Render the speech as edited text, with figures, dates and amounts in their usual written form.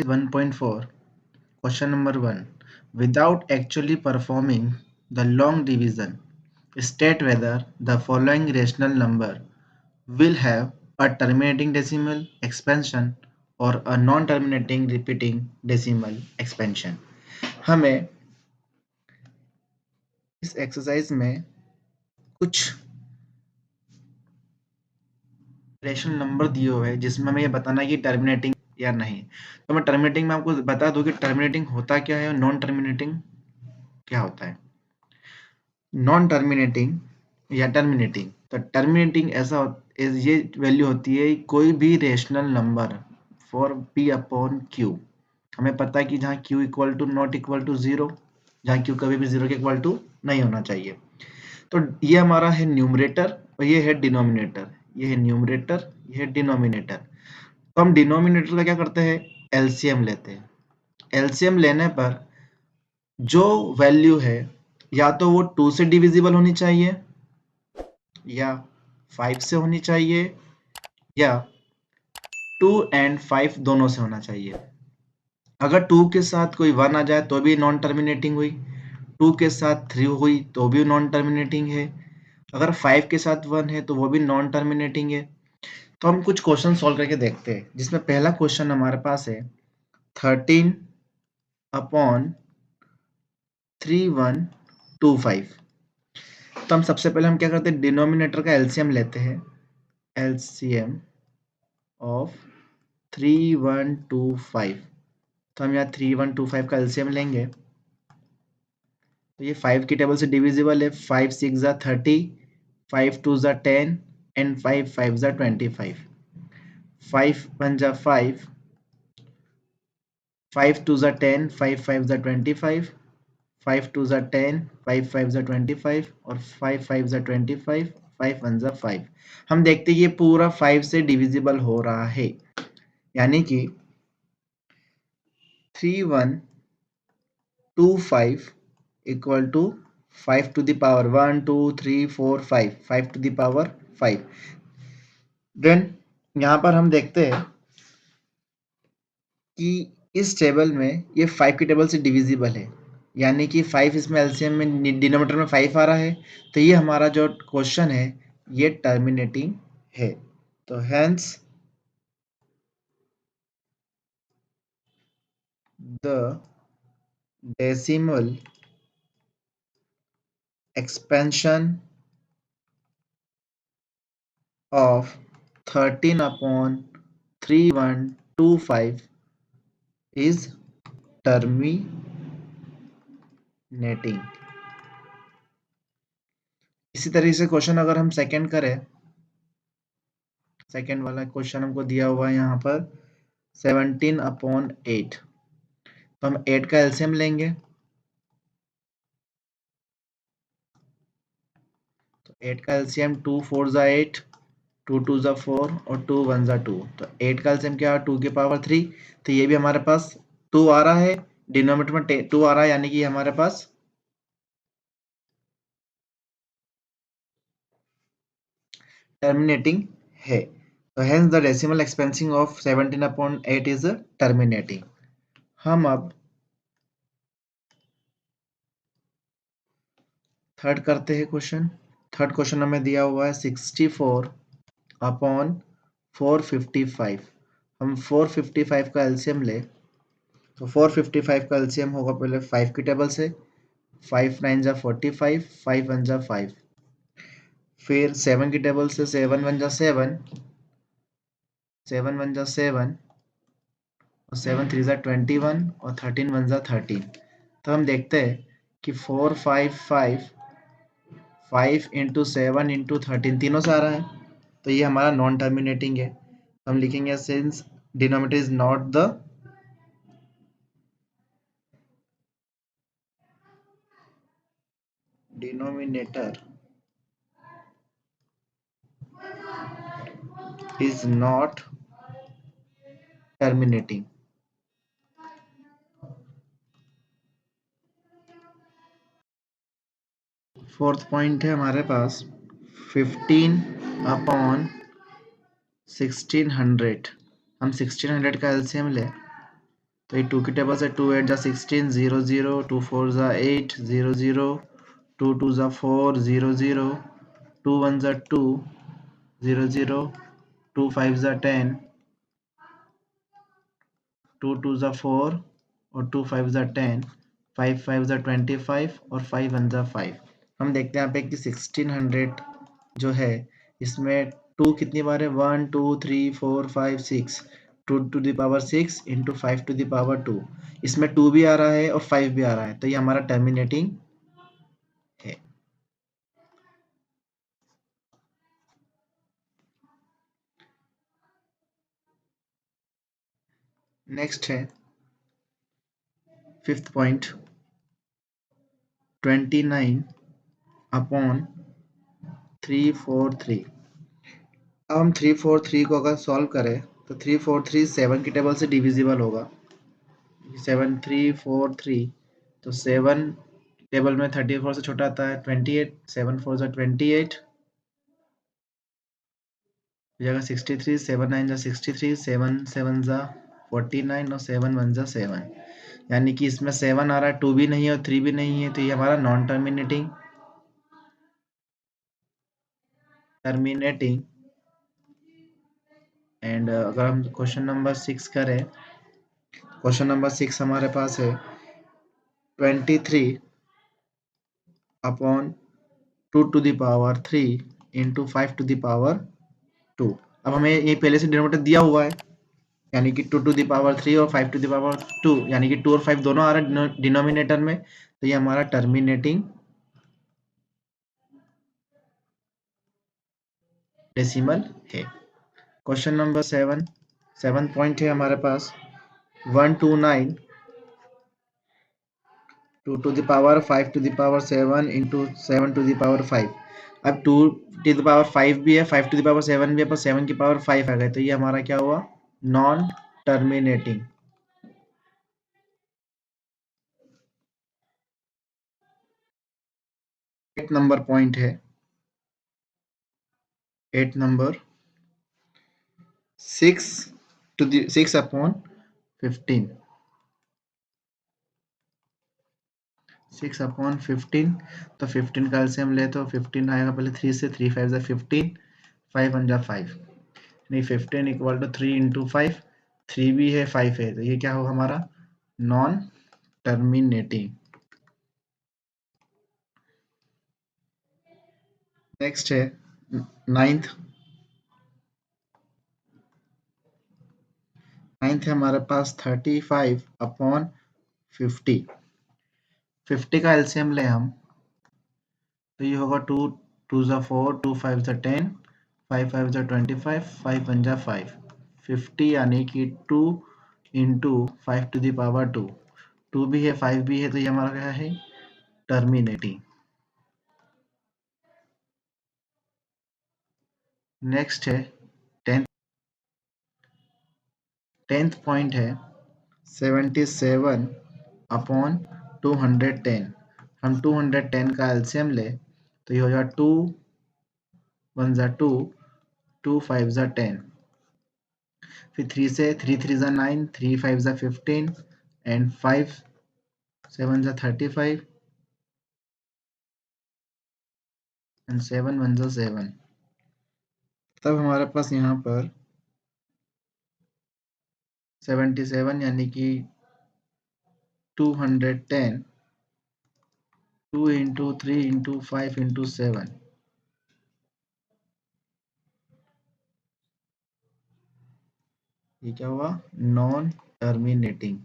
1.4 Question number 1. Without actually performing the long division, state whether the following rational number will have a terminating decimal expansion or a non-terminating repeating decimal expansion. हमें इस exercise में कुछ rational number दिए हुए हैं जिसमें हमें ये बताना है कि टर्मिनेटिंग या नहीं। तो मैं टर्मिनेटिंग में आपको बता दूं कि टर्मिनेटिंग होता क्या है और नॉन टर्मिनेटिंग क्या होता है। नॉन टर्मिनेटिंग या टर्मिनेटिंग, तो टर्मिनेटिंग ये वैल्यू होती है कोई भी rational number for p upon q। हमें पता है कि जहाँ q equal to not equal to zero, जहाँ q कभी भी जीरो के इक्वल टू नहीं होना चाहिए। तो ये हमारा है न्यूमरेटर और ये है डिनोमिनेटर। ये है न्यूमरेटर, ये है डिनोमिनेटर। तो हम डिनोमिनेटर का क्या करते हैं, एलसीएम लेते हैं। एलसीएम लेने पर जो वैल्यू है या तो वो 2 से डिविजिबल होनी चाहिए या 5 से होनी चाहिए या 2 एंड 5 दोनों से होना चाहिए। अगर 2 के साथ कोई 1 आ जाए तो भी नॉन टर्मिनेटिंग हुई, 2 के साथ 3 हुई तो भी नॉन टर्मिनेटिंग है, अगर 5 के साथ 1 है तो वो भी नॉन टर्मिनेटिंग है। तो हम कुछ क्वेश्चन सॉल्व करके देखते हैं, जिसमें पहला क्वेश्चन हमारे पास है 13 अपॉन 3125। तो हम सबसे पहले हम क्या करते हैं, डिनोमिनेटर का एलसीएम लेते हैं। एलसीएम ऑफ 3125, तो हम यहाँ 3125 का एलसीएम लेंगे। तो ये 5 की टेबल से डिविजिबल है। 5 6 ज़ा 30, 5 2 ज़ा 10 एंड 5 5 ज़ा 25। 5 1 ज़ा 5, 5 2 ज़ा 10, 5 5 ज़ा 25, 5 2 ज़ा 10, 5 5 ज़ा 25 और 5 5 ज़ा 25, 5 1 ज़ा 5। हम देखते हैं ये पूरा 5 से डिविजिबल हो रहा है, यानी कि 3125 equal to 5 to the power 1 2 3 4 5, 5 to the power 5। Then यहाँ पर हम देखते हैं कि इस टेबल में ये 5 की टेबल से डिविजिबल है, यानी कि 5 इसमें एलसीएम में डिनोमिनेटर में 5 आ रहा है। तो ये हमारा जो क्वेश्चन है ये टर्मिनेटिंग है। तो hence the decimal expansion of 13 upon 3125 is terminating। इसी तरीके से क्वेश्चन अगर हम सेकंड करें, सेकंड वाला क्वेश्चन हमको दिया हुआ है यहाँ पर 17 अपॉन 8। तो हम 8 का एलसीएम लेंगे। तो 8 का एलसीएम 2 4 ज़ा 8, 2 2 ज़ा 4 और 2 1 ज़ा 2। तो 8 का एलसीएम क्या है, 2 की पावर 3। तो ये भी हमारे पास 2 आ रहा है, डिनोमिनेटर में 2 आ रहा है, यानी कि हमारे पास टर्मिनेटिंग है। तो hence the decimal expansion of 17 upon 8 is terminating. हम अब थर्ड करते हैं क्वेश्चन। थर्ड क्वेश्चन हमें दिया हुआ है 64 अपॉन 455। हम 455 का एलसीएम ले, तो 455 का एलसीएम होगा पहले 5 की टेबल से। 5 9 जा 45, 5 1 जा 5। फिर 7 की टेबल से 7 1 जा 7, 7 1 जा 7 और 7 3 जा 21 और 13 1 जा 13। तो हम देखते हैं कि 4 5 5, 5 इंटू 7 इंटू 13 तीनों से आ रहा है। तो ये हमारा नॉन टर्मिनेटिंग है। हम लिखेंगे since denominator is not the denominator is not terminating. Fourth point है हमारे पास 15 अपॉन 1600। हम 1600 का एलसीएम ले तो ये 2 की टेबल से 2 8 जा 16 0 0 2 4 जा 8 0 0 2 2 जा 4 0 0 2 1 जा 2 0 0 2 5 जा 10 2 2 जा 4 और 2 5 जा 10 5 5 जा 25 और 5 1 जा 5। हम देखते हैं यहाँ पे कि 1600 जो है इसमें 2 कितनी बार है 1 2 3 4 5 6 2 to the power 6 into 5 to the power 2। इसमें 2 भी आ रहा है और 5 भी आ रहा है तो ये हमारा टर्मिनेटिंग है। नेक्स्ट है फिफ्थ पॉइंट 29 अपॉन 343। अब हम 343 को अगर सॉल्व करें तो 343 7 की टेबल से डिविजिबल होगा। 7343 तो 7 टेबल में 34 से छोटा आता है 28 7 4 जा 28 जगह 63 7 9 जा 63 7 7 जा 49 और 7 1 जा 7। यानी कि इसमें 7 आ रहा है 2 भी नहीं है और 3 भी नहीं है तो ये हमारा नॉन टर्मिनेटिंग। एंड अगर हम क्वेश्चन नंबर 6 करें, क्वेश्चन नंबर 6 हमारे पास है 23 upon 2 to the power 3 into 5 to the power 2। अब हमें ये पहले से डिनोमिनेटर दिया हुआ है यानी कि 2 टू द पावर 3 और 5 टू द पावर 2 यानी कि 2 और 5 दोनों आ रहा है डिनोमिनेटर में तो ये हमारा टर्मिनेटिंग डेसिमल है। क्वेश्चन नंबर 7 पॉइंट है हमारे पास 129 2 to the power 5 to the power 7 into 7 to the power 5। अब 2 to the power 5 भी है 5 to the power 7 भी है पर 7 की पावर 5 आ गए तो ये हमारा क्या हुआ नॉन टर्मिनेटिंग। एट नंबर पॉइंट है 8 number 6 to the 6 upon 15 6 upon 15 तो 15 का एलसीएम ले तो 15 आएगा पहले 3 से 3 5 जा 15 5 1 जा 5 नहीं 15 इक्वल टू 3 इंटू 5 3 भी है 5 है तो ये क्या होगा हमारा नॉन टर्मिनेटिंग। नेक्स्ट है नाइन्थ नाइन्थ है हमारे पास 35 अपॉन 50। 50 का एलसीएम ले हम तो ये होगा 2 2 जा 4 2 5 जा 10 5 5 जा 25 5 1 जा 5 50 यानी कि 2 इंटू 5 टू द पावर 2 2 भी है 5 भी है तो ये हमारा क्या है टर्मिनेटिंग। नेक्स्ट है टेंथ पॉइंट है 77 अपॉन 210। हम 210 का एलसीएम ले तो ये हो जाएगा 2 1 जा 2 2 5 जा 10 फिर 3 से 3 3 जा 9 3 5 जा 15 एंड 5 7 जा 35 एंड 7 1 जा 7। तब हमारे पास यहाँ पर 77 यानी कि 210 2 इंटू 3 इंटू 5 इंटू 7 ये क्या हुआ नॉन टर्मिनेटिंग।